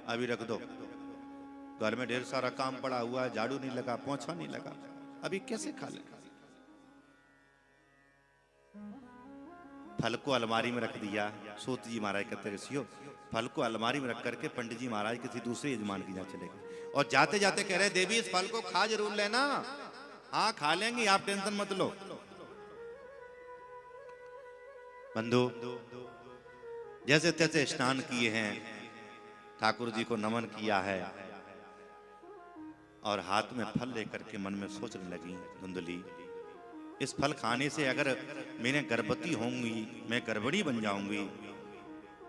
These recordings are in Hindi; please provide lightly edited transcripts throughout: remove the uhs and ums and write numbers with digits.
अभी रख दो, घर में ढेर सारा काम पड़ा हुआ है, झाड़ू नहीं लगा, पोंछा नहीं लगा, अभी कैसे खा लेगा। फल को अलमारी में रख दिया। सूत जी महाराज कहते ऋषियों, फल को अलमारी में रख करके पंडित जी महाराज किसी दूसरे यजमान की यहाँ चले गए और जाते जाते कह रहे देवी इस फल को खा जरूर लेना। हाँ खा लेंगे, आप टेंशन मत लो। बंधु जैसे तैसे स्नान किए हैं, ठाकुर जी को नमन किया है और हाथ में फल लेकर के मन में सोचने लगी धुंधली, इस फल खाने से अगर मेरे गर्भवती होंगी, मैं गर्भणी बन जाऊंगी,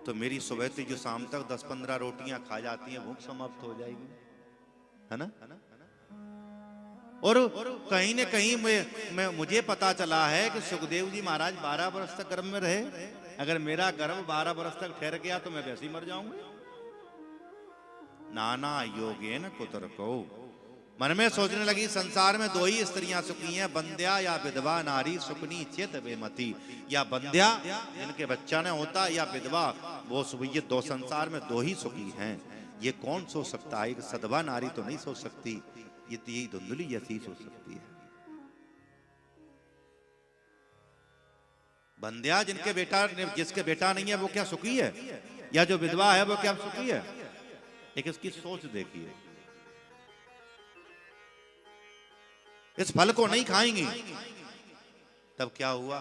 तो मेरी सुबह से जो शाम तक 10-15 रोटियां खा जाती हैं भूख समाप्त हो जाएगी, है ना। और कहीं न कहीं मुझे पता चला है कि सुखदेव जी महाराज 12 वर्ष तक गर्भ में रहे। अगर मेरा गर्भ 12 वर्ष तक ठहर गया तो मैं वैसे ही मर जाऊंगी। नाना योगेन कुतर्को, मन में सोचने लगी संसार में दो ही स्त्रियां सुखी हैं, बंध्या या विधवा नारी सुखनी चेत बेमती। या बंध्या जिनके बच्चा नहीं होता, या विधवा वो सुखी, ये दो संसार में दो ही सुखी हैं। ये कौन सोच सकता है? सधवा नारी तो नहीं सोच सकती, ये धुंधली जैसी सोच सकती है। बंध्या जिसके बेटा नहीं है वो क्या सुखी है? या जो विधवा है वो क्या सुखी है? एक इसकी सोच देखिए। इस फल को नहीं खाएंगी तब क्या हुआ?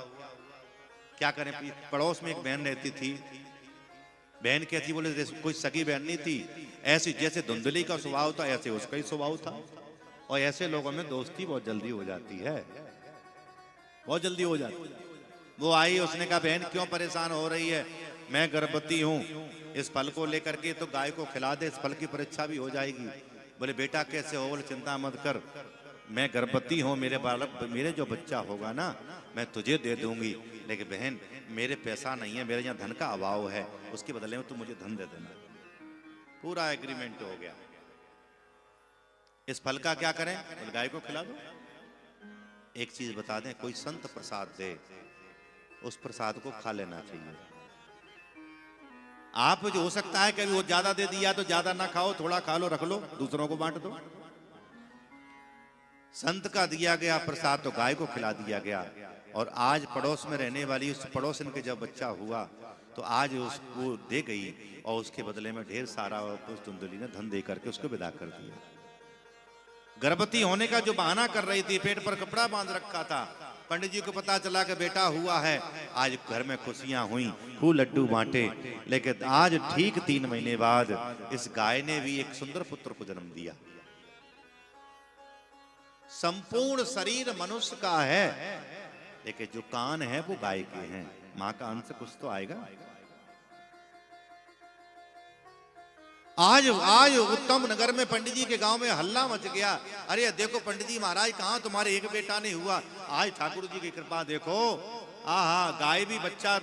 क्या करें? पड़ोस में एक बहन रहती थी। बहन कैसी? बोले कोई सगी बहन नहीं थी, ऐसी जैसे धुंधली का स्वभाव था ऐसे उसका ही स्वभाव था। और ऐसे लोगों में दोस्ती बहुत जल्दी हो जाती है, बहुत जल्दी हो जाती है। वो आई, उसने कहा बहन क्यों परेशान हो रही है? मैं गर्भवती हूँ, इस फल को लेकर के तो गाय को खिला दे, इस फल की परीक्षा भी हो जाएगी। बोले बेटा कैसे हो? बोले चिंता मत कर, मैं गर्भवती हूँ, मेरे जो बच्चा होगा ना मैं तुझे दे दूंगी, लेकिन बहन मेरे पैसा नहीं है, मेरे यहाँ धन का अभाव है, उसके बदले में तू मुझे धन दे देना। पूरा एग्रीमेंट हो गया। इस फल का क्या करें? गाय को खिला दो। एक चीज बता दें, कोई संत प्रसाद दे, उस प्रसाद को खा लेना चाहिए। आप जो हो सकता है कभी वो ज्यादा दे दिया तो ज्यादा ना खाओ, थोड़ा खा लो, रख लो, दूसरों को बांट दो। संत का दिया गया प्रसाद तो गाय को खिला दिया गया। और आज पड़ोस में रहने वाली उस पड़ोसन के जब बच्चा हुआ तो आज उसको दे गई और उसके बदले में ढेर सारा उस धुंधली ने धन दे करके उसको विदा कर दिया। गर्भवती होने का जो बहाना कर रही थी, पेट पर कपड़ा बांध रखा था, पंडित जी को पता चला कि बेटा हुआ है। आज घर में खुशियां हुई, खूब लड्डू बांटे। लेकिन आज ठीक 3 महीने बाद इस गाय ने भी एक सुंदर पुत्र को जन्म दिया। संपूर्ण शरीर मनुष्य का है, लेकिन जो कान है वो गाय के हैं। मां का अंश कुछ तो आएगा। आज उत्तम नगर में पंडित जी के गांव में हल्ला मच गया। अरे देखो पंडित जी महाराज, कहां तुम्हारे एक बेटा नहीं हुआ? आज ठाकुर जी की कृपा देखो, गाय भी बच्चा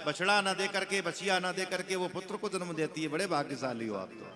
बछड़ा ना दे करके, बछिया ना दे करके वो पुत्र को जन्म देती है। बड़े भाग्यशाली हो आप तो।